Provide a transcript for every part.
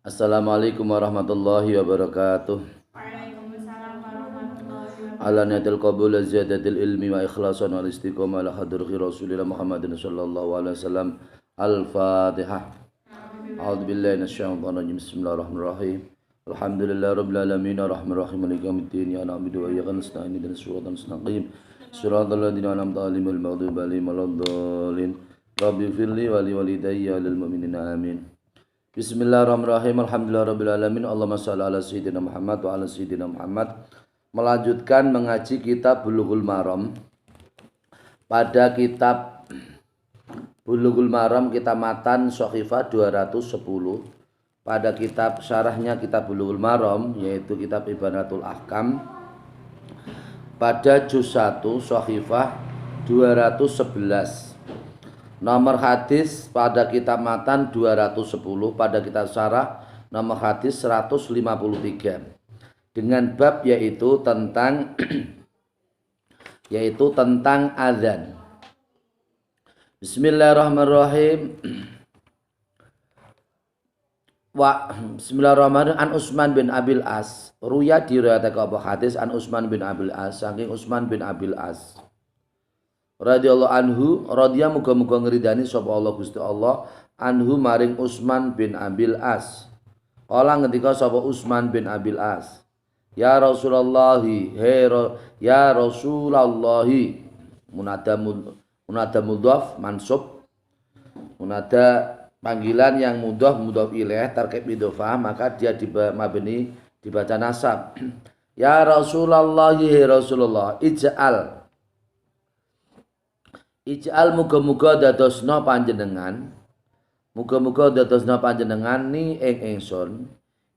Assalamualaikum warahmatullahi wabarakatuh. Waalaikumsalam warahmatullahi Ala wabarakatuh. niyatil qabul ziyadatil ilmi wa ikhlasan wal istiqomah ala hadrati Rasulillah Muhammadin sallallahu alaihi wasallam. Al-Fatihah. A'udzu billahi minasyaitonir rajim. Bismillahirrahmanirrahim. Alhamdulillahirabbil alamin arrahmanir rahim maliki yaumiddin ya na'budu wa iyyaka nasta'in ihdinas siratal mustaqim. Shiratal ladzina an'amta 'alaihim ghairil maghdubi 'alaihim waladdallin. Rabbi firli wa li walidayya lil mu'minina amin. Bismillahirrahmanirrahim. Alhamdulillahirabbil alamin. Allahumma shalli ala sayyidina Muhammad wa ala sayyidina Muhammad. Melanjutkan mengaji kitab Bulughul Maram. Pada kitab Bulughul Maram kita matan Shahifah 210. Pada kitab syarahnya kitab Bulughul Maram yaitu kitab Ibanatul Ahkam pada juz 1 Shahifah 211. Nomor hadis pada kitab matan 210, pada kitab syarah nomor hadis 153. Dengan bab yaitu tentang azan. Bismillahirrahmanirrahim. Bismillahirrahmanirrahim. An Utsman bin Abil As. Ruya diriwayatkan apa hadis an Utsman bin Abil As saking Utsman bin Abil As. Radhiyallahu anhu, radhiya muga-muga ngridani sapa Allah Gusti Allah anhu maring Utsman bin Abil As. Kala ngendika sapa Utsman bin Abil As, ya Rasulullah, ya Rasulullah, munada mudhaf mansub, munada panggilan yang mudhaf ilaih tarkib idhofah, maka dia mabni dibaca nasab. Ya Rasulullah, ya Rasulullah, Ij'al muga-muga dadosna panjenengan ni ing ingsun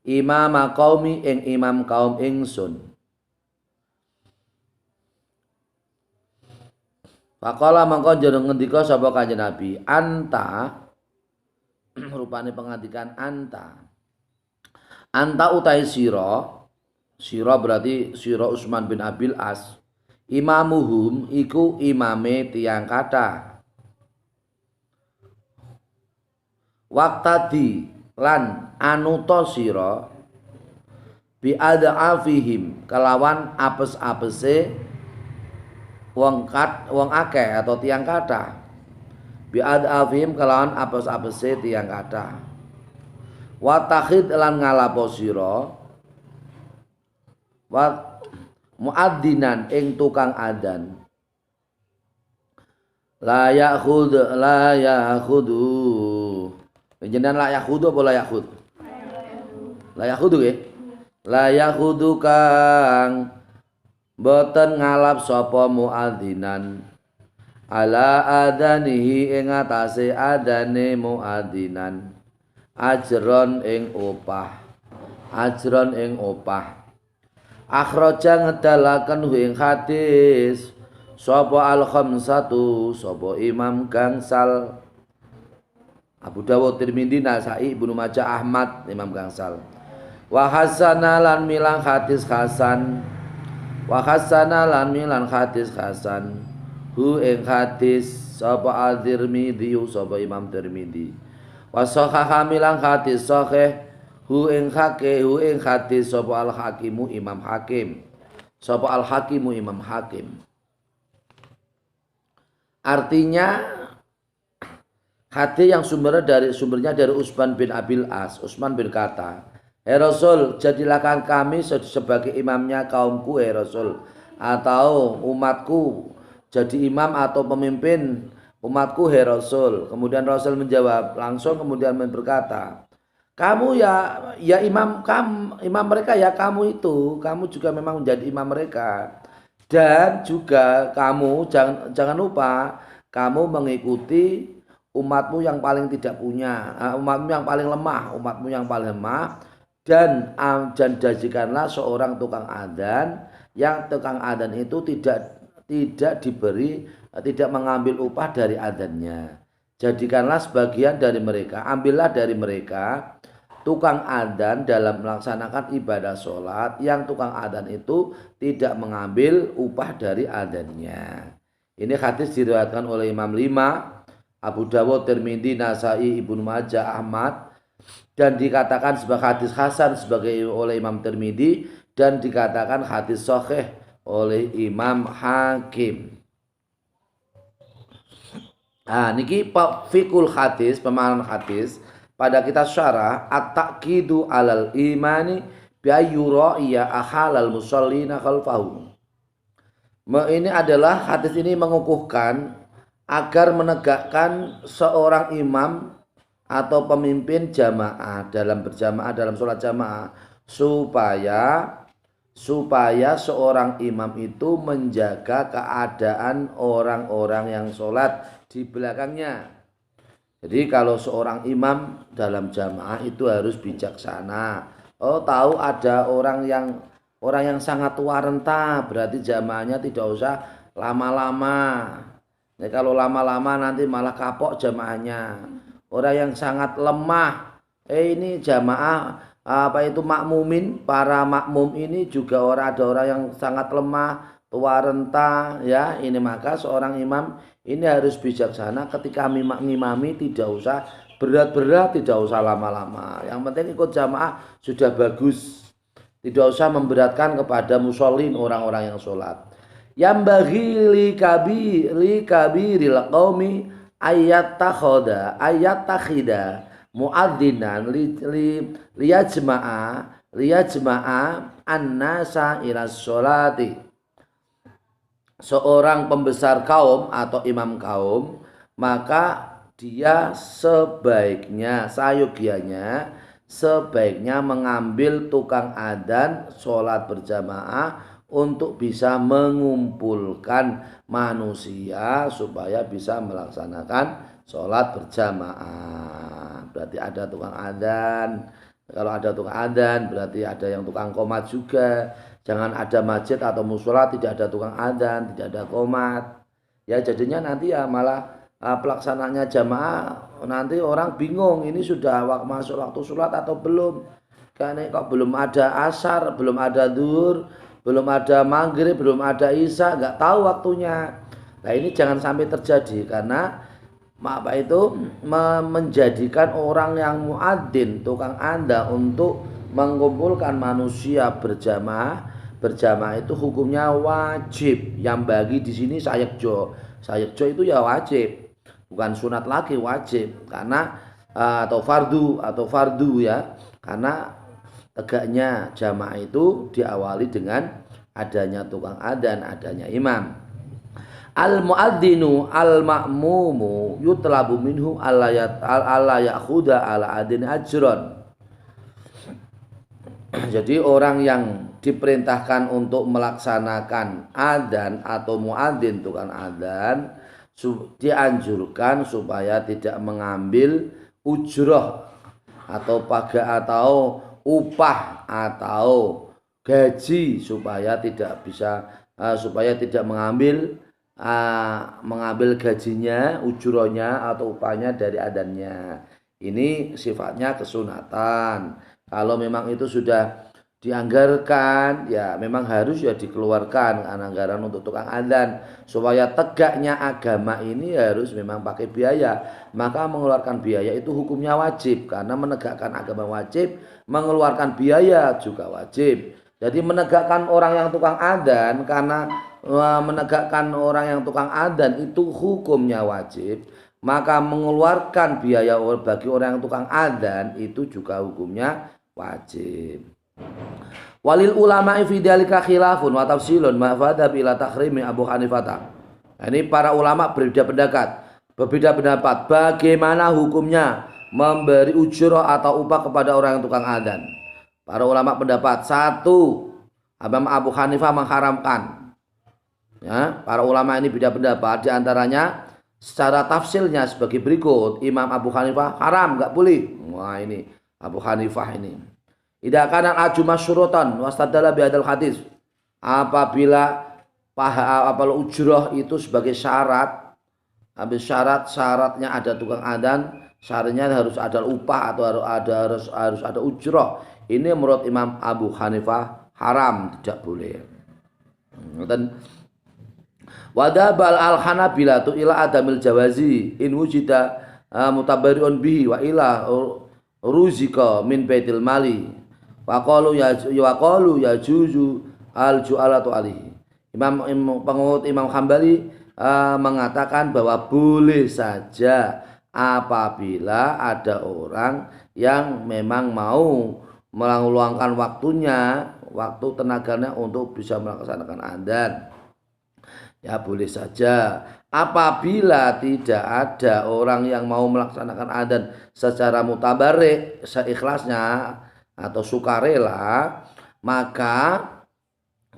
imam qaumi ing imam kaum ingsun. Faqala mangko jeneng ngendika sapa Kanjeng Nabi, anta rupane pengantikan anta utai sira berarti sira Utsman bin Abil As. Imamuhum iku imame tiyang kathah. Waqtadi lan anuta sira bi adafihim kelawan apes-apese wong akeh atau tiyang kathah. Bi adafihim kelawan apes-apese tiyang kathah. Wa takhid lan ngalapo sira muaddinan ing tukang adzan. La ya'khudu jenengan la ya'khudu apa la ya'khud? La ya'khudu nggih. La ya'khudu kang boten ngalap sapa muadzinan ala adanihi ing atase adane muadzinan ajron ing opah. Akhraja ngedalaken ing hadis sapa al-khamsatu sapa Imam Gangsal Abu Dawud, Tirmidzi, Nasa'i, Ibnu Majah, Ahmad, Imam Gangsal. Wa hasana lan milang hadis hasan. Hu ing hadis sapa al-Tirmidzi sapa Imam Tirmidzi. Wa sahaha milang hadis sahih hu ing hadis sapa al-Hakimu Imam Hakim. Artinya hadis yang sumbernya dari Utsman bin Abil As. Utsman berkata, "Hai Rasul, jadilah kami sebagai imamnya kaumku, hai Rasul, atau umatku, jadi imam atau pemimpin umatku, hai Rasul." Kemudian Rasul menjawab langsung, kemudian berkata, kamu ya imam mereka ya, kamu juga memang menjadi imam mereka, dan juga kamu jangan lupa kamu mengikuti umatmu yang paling tidak punya, umatmu yang paling lemah, dan jadikanlah seorang tukang adzan yang tukang adzan itu tidak mengambil upah dari adzannya. Jadikanlah sebagian dari mereka, ambillah dari mereka tukang adzan dalam melaksanakan ibadah sholat, yang tukang adzan itu tidak mengambil upah dari adzannya. Ini hadis diriwayatkan oleh Imam 5, Abu Dawud, Tirmidzi, Nasa'i, Ibnu Majah, Ahmad, dan dikatakan sebagai hadis hasan oleh Imam Tirmidzi dan dikatakan hadis sahih oleh Imam Hakim. Nah, niki fikul hadis, pemahaman hadis pada kitab syarah at-taqidu alal imani bi ayyura'iya ahalal musallina khalfahu. Ini adalah hadis ini mengukuhkan agar menegakkan seorang imam atau pemimpin jamaah dalam berjamaah dalam sholat jamaah supaya seorang imam itu menjaga keadaan orang-orang yang sholat di belakangnya. Jadi kalau seorang imam dalam jamaah itu harus bijaksana. Oh, tahu ada orang yang sangat tua renta, berarti jamaahnya tidak usah lama-lama. Ya, kalau lama-lama nanti malah kapok jamaahnya. Orang yang sangat lemah, ini jamaah makmumin, para makmum ini juga ada orang yang sangat lemah, tua renta, ya. Ini maka seorang imam ini harus bijaksana ketika ngimami, tidak usah berat-berat, tidak usah lama-lama. Yang penting ikut jamaah sudah bagus. Tidak usah memberatkan kepada musallin, orang-orang yang sholat. Yang bagi li kabiril qaumi ayat takhida muadzinan liyajma'a an-nasa ila sholati. Seorang pembesar kaum atau imam kaum, maka dia sebaiknya mengambil tukang adzan sholat berjamaah untuk bisa mengumpulkan manusia supaya bisa melaksanakan sholat berjamaah. Berarti ada tukang adzan. Kalau ada tukang adzan berarti ada yang tukang qomat juga. Jangan ada masjid atau mushola tidak ada tukang adzan, tidak ada qomat. Ya jadinya nanti ya malah pelaksananya jamaah nanti orang bingung ini sudah masuk waktu sholat atau belum. Karena kok belum ada asar, belum ada zuhur, belum ada maghrib, belum ada isya, nggak tahu waktunya. Nah ini jangan sampai terjadi karena menjadikan orang yang muadzin, tukang adzan untuk mengumpulkan manusia berjamaah itu hukumnya wajib. Yang bagi di sini sayekjo itu ya wajib, bukan sunat lagi, wajib karena atau fardu ya, karena tegaknya jamaah itu diawali dengan adanya tukang adzan, adanya imam. Al muadzinu al ma'mumu yutlabu minhu alla ya'khudha ala adin ajron. Jadi orang yang diperintahkan untuk melaksanakan adzan atau muadzin tukang adzan dianjurkan supaya tidak mengambil ujroh atau paga atau upah atau gaji, supaya tidak mengambil gajinya, ujrohnya atau upahnya dari adzannya. Ini sifatnya kesunatan. Kalau memang itu sudah dianggarkan, ya memang harus ya dikeluarkan anggaran untuk tukang adzan. Supaya tegaknya agama ini harus memang pakai biaya. Maka mengeluarkan biaya itu hukumnya wajib. Karena menegakkan agama wajib, mengeluarkan biaya juga wajib. Jadi menegakkan orang yang tukang adzan, karena menegakkan orang yang tukang adzan itu hukumnya wajib, maka mengeluarkan biaya bagi orang yang tukang adzan itu juga hukumnya wajib. Walil ulama fi dzalika khilafun wa tafsilun ma fadha ila tahrimi Abu Hanifah. Ini para ulama berbeda pendapat bagaimana hukumnya memberi ujroh atau upah kepada orang yang tukang adzan. Para ulama pendapat, satu, Imam Abu Hanifah mengharamkan. Ya, para ulama ini beda pendapat, di antaranya secara tafsilnya sebagai berikut. Imam Abu Hanifah haram, enggak boleh. Wah, ini Abu Hanifah ini. Idza kana al-aju masyrutan wastadalla bi hadzal hadis. Apabila ujroh itu sebagai syarat, habis syaratnya ada tukang adzan, syaratnya harus ada upah atau harus ada ujroh. Ini menurut Imam Abu Hanifah haram, tidak boleh. Dan wadabal al-Hanabilatu ila adamil jawazi in wujida mutabariun bihi wa ila ruzika min baitil mali waqalu ya juzu al ju'alatu alihi. Pengurut Imam Hambali mengatakan bahwa boleh saja apabila ada orang yang memang mau meluangkan waktu tenaganya untuk bisa melaksanakan adzan. Ya boleh saja. Apabila tidak ada orang yang mau melaksanakan adzan secara mutabarik, seikhlasnya atau sukarela, maka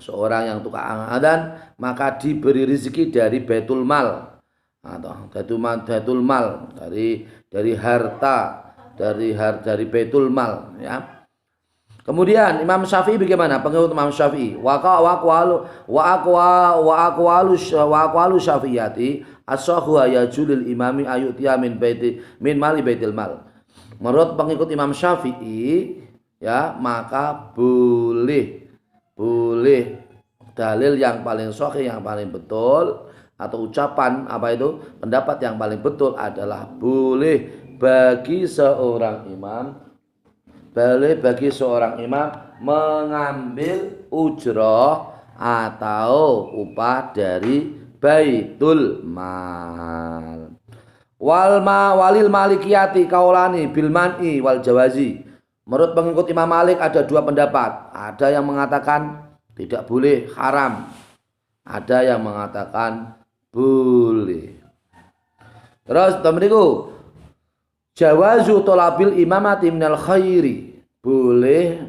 seorang yang tukang adzan maka diberi rezeki dari baitul mal atau baitul mal dari harta dari baitul mal ya. Kemudian Imam Syafi'i bagaimana? Pengikut Imam Syafi'i wa aqwalu Syafi'iyati as-sahhu yajulil imami ayutiya min mali baitil mal. Menurut pengikut Imam Syafi'i ya, maka boleh dalil yang paling sahih, yang paling betul, atau ucapan pendapat yang paling betul adalah boleh bagi seorang imam mengambil ujrah atau upah dari baitul mal. Walil malikiyati kaulani bil man'i wal jawazi. Menurut pengikut Imam Malik ada dua pendapat. Ada yang mengatakan tidak boleh, haram. Ada yang mengatakan boleh. Terus teman-teman, jawazu tolabil imamati minal khairi, boleh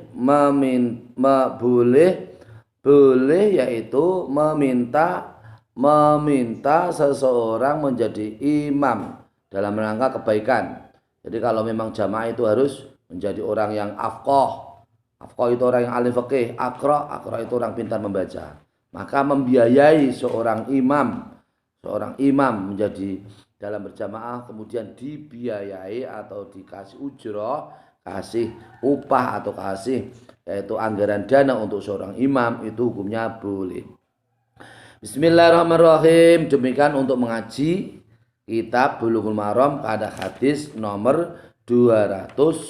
boleh yaitu meminta seseorang menjadi imam dalam rangka kebaikan. Jadi kalau memang jamaah itu harus menjadi orang yang afqah itu orang yang alim fikih, aqra itu orang pintar membaca. Maka membiayai seorang imam menjadi dalam berjamaah, kemudian dibiayai atau dikasih ujrah, kasih upah atau kasih yaitu anggaran dana untuk seorang imam, itu hukumnya boleh. Bismillahirrahmanirrahim. Demikian untuk mengaji kitab Bulughul Maram pada hadis nomor 210.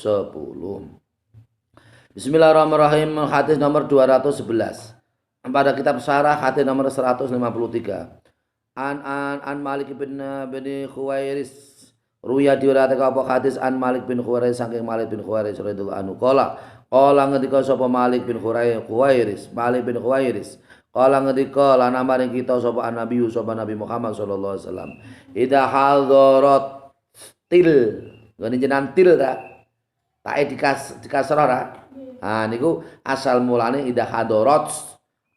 Bismillahirrahmanirrahim. Hadis nomor 211 pada kitab syarah hadis nomor 153. An Malik bin Khuwairis, ruya diriwayatkan apa hadis an Malik bin Khuwairis saking Malik bin Khuwairis radhiyallahu anhu qala ngendika sapa Malik bin Khuwairis qala ngendika lan maring kita sapa Nabi Muhammad sallallahu alaihi wasallam idza hadarat ngene jenengan til ta dikasrah ra. Niku asal mulane idza hadarat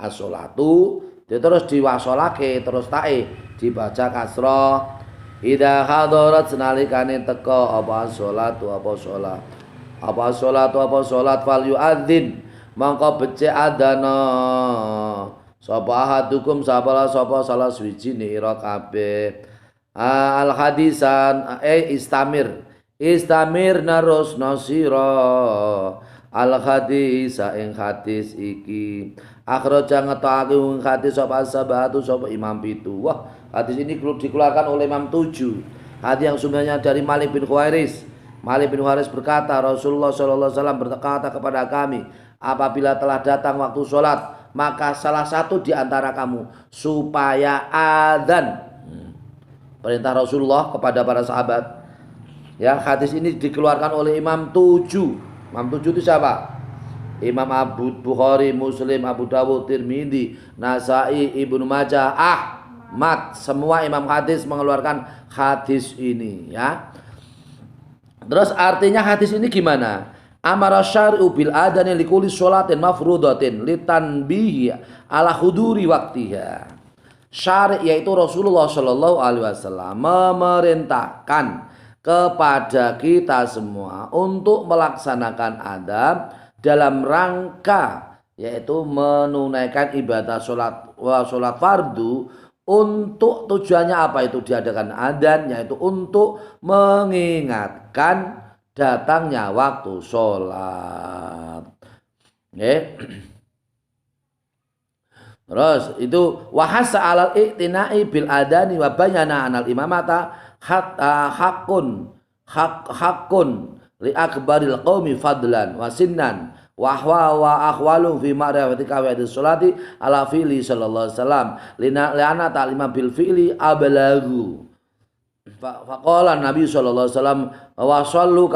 as-sholatu, terus diwasolake, terus tae dibaca kasrah. Idza hadarat senalikane teka apa salat fal yu'adzin mangko becik adana sapa hadukum sapa salah suwijine ira kabeh. Al hadisan istamir narus nasira al hadis ing hadis iki akhraja ngetokake hadis sapa sabatu sapa imam pitu. Wah, hadis ini dikeluarkan oleh Imam 7. Hadis yang sumbernya dari Malik bin Khuwairis. Malik bin Khuwairis berkata, Rasulullah sallallahu alaihi wasallam berkata kepada kami, apabila telah datang waktu sholat, maka salah satu di antara kamu supaya adzan. Perintah Rasulullah kepada para sahabat. Ya, hadis ini dikeluarkan oleh Imam 7. Imam 7 itu siapa? Imam Abu Bukhari, Muslim, Abu Dawud, Tirmidzi, Nasai, Ibnu Majah, Ahmad, semua imam hadis mengeluarkan hadis ini ya. Terus artinya hadis ini gimana? Amara syar'u bil adani likulli sholatin mafrudatin litanbihi ala huduri waktiha. Syari' yaitu Rasulullah sallallahu alaihi wasallam memerintahkan kepada kita semua untuk melaksanakan adzan dalam rangka yaitu menunaikan ibadah sholat fardu. Untuk tujuannya apa itu diadakan adzan, yaitu untuk mengingatkan datangnya waktu sholat. Terus itu wahasa alal i'tina'i bil adani wa bayana anal imamata hakun li akbaril qaumi fadlan wa sinnan wa ahwalu fi ma'rifati qawaidis sholati ala fi'li sallallahu alaihi wasallam li'anna ta'lima bil fi'li ablagu. Faqala Nabi sallallahu alaihi wasallam wa shallu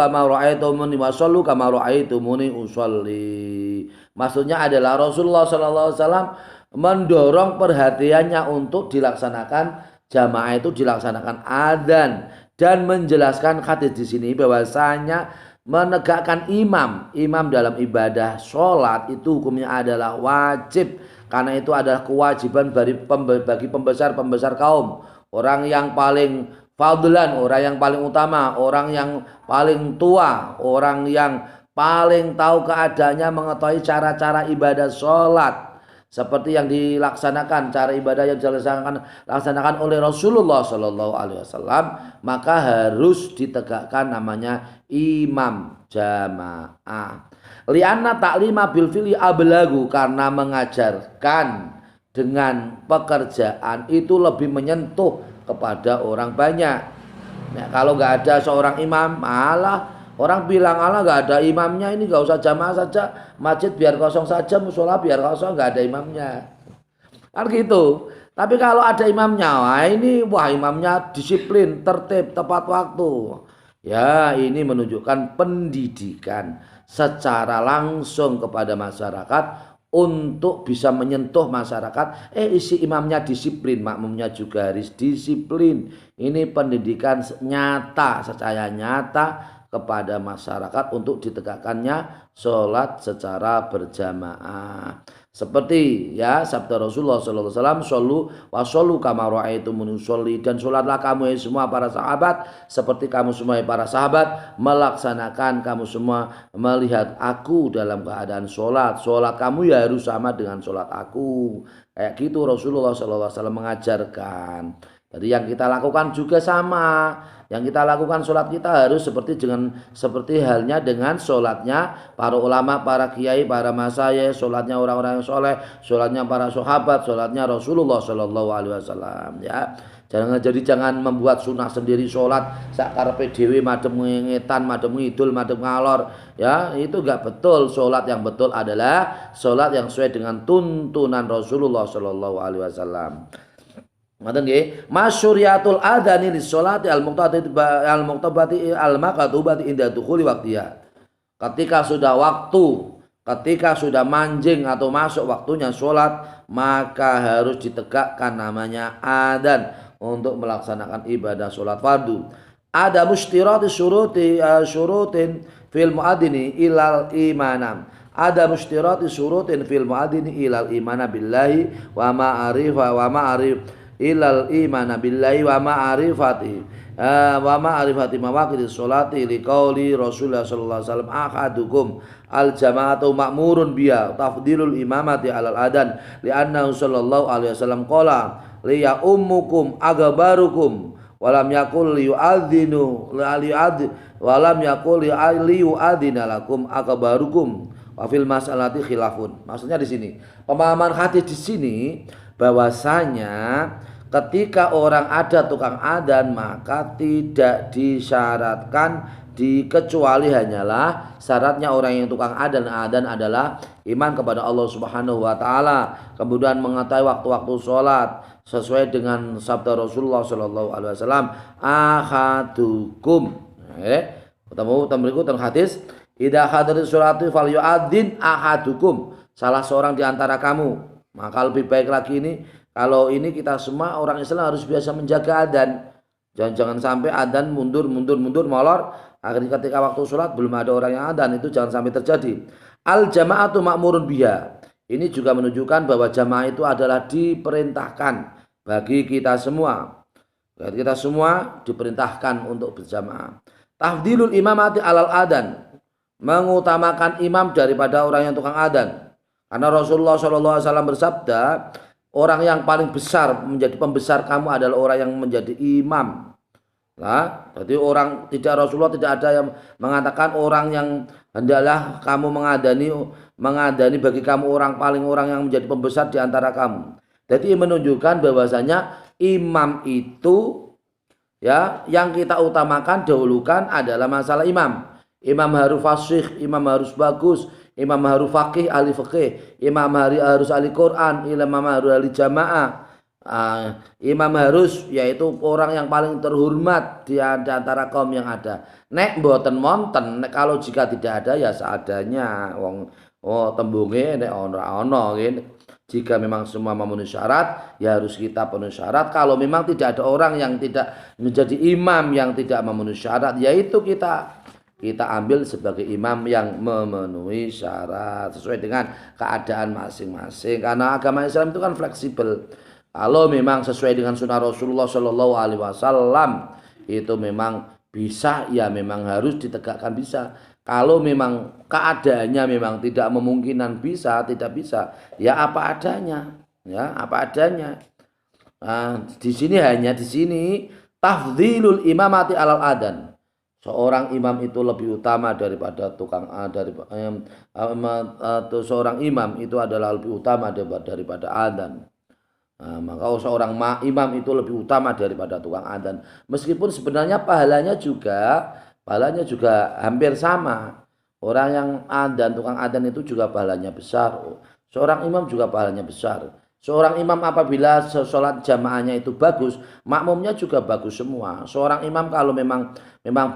kama ra'aitumuni usolli. Maksudnya adalah Rasulullah sallallahu alaihi wasallam mendorong perhatiannya untuk dilaksanakan jamaah, itu dilaksanakan adzan, dan menjelaskan hadis di sini bahwasanya menegakkan imam dalam ibadah sholat itu hukumnya adalah wajib, karena itu adalah kewajiban bagi pembesar kaum, orang yang paling fadlan, orang yang paling utama, orang yang paling tua, orang yang paling tahu keadaannya, mengetahui cara-cara ibadah sholat seperti yang dilaksanakan, cara ibadah yang dilaksanakan oleh Rasulullah Shallallahu Alaihi Wasallam, maka harus ditegakkan namanya imam jamaah. Lianna ta'lima bil fili ablagu, karena mengajarkan dengan pekerjaan itu lebih menyentuh kepada orang banyak. Nah, kalau nggak ada seorang imam, malah orang bilang Allah nggak ada imamnya, ini nggak usah jamaah saja, masjid biar kosong saja, musola biar kosong, nggak ada imamnya, kan gitu. Tapi kalau ada imamnya, wah imamnya disiplin, tertib, tepat waktu. Ya, ini menunjukkan pendidikan secara langsung kepada masyarakat untuk bisa menyentuh masyarakat. Isi imamnya disiplin, makmumnya juga harus disiplin. Ini pendidikan nyata, secara nyata kepada masyarakat untuk ditegakkannya sholat secara berjamaah. Seperti ya sabda Rasulullah sallallahu alaihi wasallam, "Shollu wa shollu kama ra'aitumuni usolli," dan sholatlah kamu semua para sahabat seperti kamu semua para sahabat melaksanakan, kamu semua melihat aku dalam keadaan sholat. Sholat kamu ya harus sama dengan sholat aku. Kayak gitu Rasulullah sallallahu alaihi wasallam mengajarkan. Jadi yang kita lakukan juga sama. Yang kita lakukan sholat kita harus seperti halnya dengan sholatnya para ulama, para kiai, para masyayikh, sholatnya orang-orang yang soleh, sholatnya para sahabat, sholatnya Rasulullah Shallallahu Alaihi Wasallam. Ya, jangan membuat sunnah sendiri sholat sakarepe dhewe, madem ngetan, madem ngidul, madem ngalor. Ya, itu enggak betul. Sholat yang betul adalah sholat yang sesuai dengan tuntunan Rasulullah Shallallahu Alaihi Wasallam. Ngoten nggih, masyuriatul adzani lis sholati al-muqtabati al-maqtubati inda dukhuli waqtiha. Ketika sudah manjing atau masuk waktunya sholat, maka harus ditegakkan namanya adzan untuk melaksanakan ibadah sholat fardu. Ada mustirati syurutin fil muadzini ilal imanam. Ada mustirati syurutin fil muadzini ilal imana billahi wa ma'arif ilal imana billahi wa ma'rifati mawaqiti sholati liqauli Rasulullah sallallahu alaihi wasallam, ahadukum al jama'atu ma'murun biha tafdilul imamati alal adan li'annahu sallallahu alaihi wasallam qala liya ummukum agabarukum walam yakul liyu'adzinu walam yakul liyu'adzina lakum agabarukum wa fil mas'alati khilafun. Maksudnya di sini pemahaman hadis di sini bahwasanya ketika orang ada tukang adzan, maka tidak disyaratkan kecuali hanyalah syaratnya orang yang tukang adzan adalah iman kepada Allah Subhanahu wa taala, kemudian mengetahui waktu-waktu sholat sesuai dengan sabda Rasulullah sallallahu alaihi wasallam, ahadukum. Ketemu berikut hadis, idza hadaris sholati falyu'adzin ahadukum, salah seorang di antara kamu. Maka lebih baik lagi ini, kalau ini kita semua orang Islam harus biasa menjaga adzan. Jangan sampai adzan mundur molor, akhirnya ketika waktu sholat belum ada orang yang adzan, itu jangan sampai terjadi. Al jama'atu ma'murun biha. Ini juga menunjukkan bahwa jamaah itu adalah diperintahkan bagi kita semua. Kita semua diperintahkan untuk berjamaah. Tafdilul imamati alal adzan, mengutamakan imam daripada orang yang tukang adzan. Karena Rasulullah SAW bersabda, orang yang paling besar menjadi pembesar kamu adalah orang yang menjadi imam. Nah, jadi Rasulullah tidak ada yang mengatakan orang yang hendaklah kamu mengadani bagi kamu orang yang menjadi pembesar di antara kamu. Jadi menunjukkan bahwasanya imam itu ya yang kita utamakan dahulukan adalah masalah imam. Imam harus fasih, imam harus bagus, imam harus faqih, ahli fikih, imam harus ahli Quran, imam harus ahli jamaah. Imam harus yaitu orang yang paling terhormat di antara kaum yang ada. Nek mboten wonten, nek kalau jika tidak ada ya seadanya. Wong tembunge nek ora ana ngene. Jika memang semua memenuhi syarat, ya harus kita penuhi syarat. Kalau memang tidak ada orang yang tidak menjadi imam yang tidak memenuhi syarat, yaitu kita ambil sebagai imam yang memenuhi syarat sesuai dengan keadaan masing-masing. Karena agama Islam itu kan fleksibel. Kalau memang sesuai dengan sunnah Rasulullah Shallallahu Alaihi Wasallam itu memang bisa, ya memang harus ditegakkan bisa. Kalau memang keadaannya memang tidak memungkinkan bisa, tidak bisa, ya apa adanya, ya apa adanya. Di sini tafdhilul imamati alal adan. Seorang imam itu lebih utama daripada seorang imam itu adalah lebih utama daripada adzan. Maka seorang imam itu lebih utama daripada tukang adzan. Meskipun sebenarnya pahalanya juga hampir sama. Orang yang adzan, tukang adzan itu juga pahalanya besar. Seorang imam juga pahalanya besar. Seorang imam apabila sholat jamaahnya itu bagus, makmumnya juga bagus semua. Seorang imam kalau memang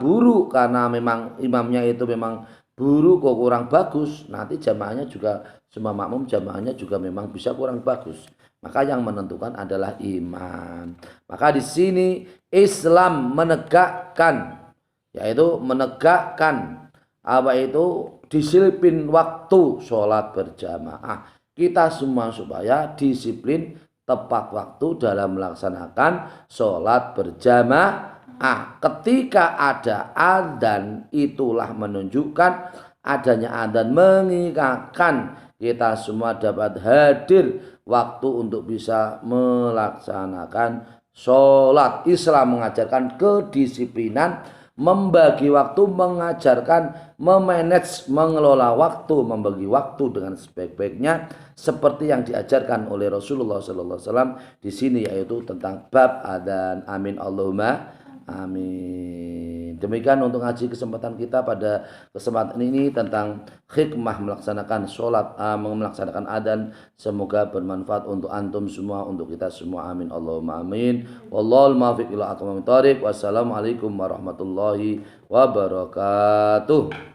buruk karena memang imamnya itu memang buruk kok kurang bagus, nanti jamaahnya juga semua makmum jamaahnya juga memang bisa kurang bagus. Maka yang menentukan adalah imam. Maka di sini Islam menegakkan, yaitu menegakkan apa itu disiplin waktu sholat berjamaah. Kita semua supaya disiplin tepat waktu dalam melaksanakan sholat berjamaah. Ketika ada adzan, itulah menunjukkan adanya adzan mengingatkan kita semua dapat hadir waktu untuk bisa melaksanakan sholat. Islam mengajarkan kedisiplinan, membagi waktu, mengajarkan memanage, mengelola waktu, membagi waktu dengan sebaik-baiknya seperti yang diajarkan oleh Rasulullah SAW di sini, yaitu tentang bab adzan. Amin Allahumma amin. Demikian untuk ngaji kesempatan kita pada kesempatan ini tentang hikmah melaksanakan sholat, melaksanakan adzan. Semoga bermanfaat untuk antum semua, untuk kita semua. Amin Allahumma amin. Wallahul muwaffiq ila aqwamit thoriq. Wassalamualaikum warahmatullahi wabarakatuh.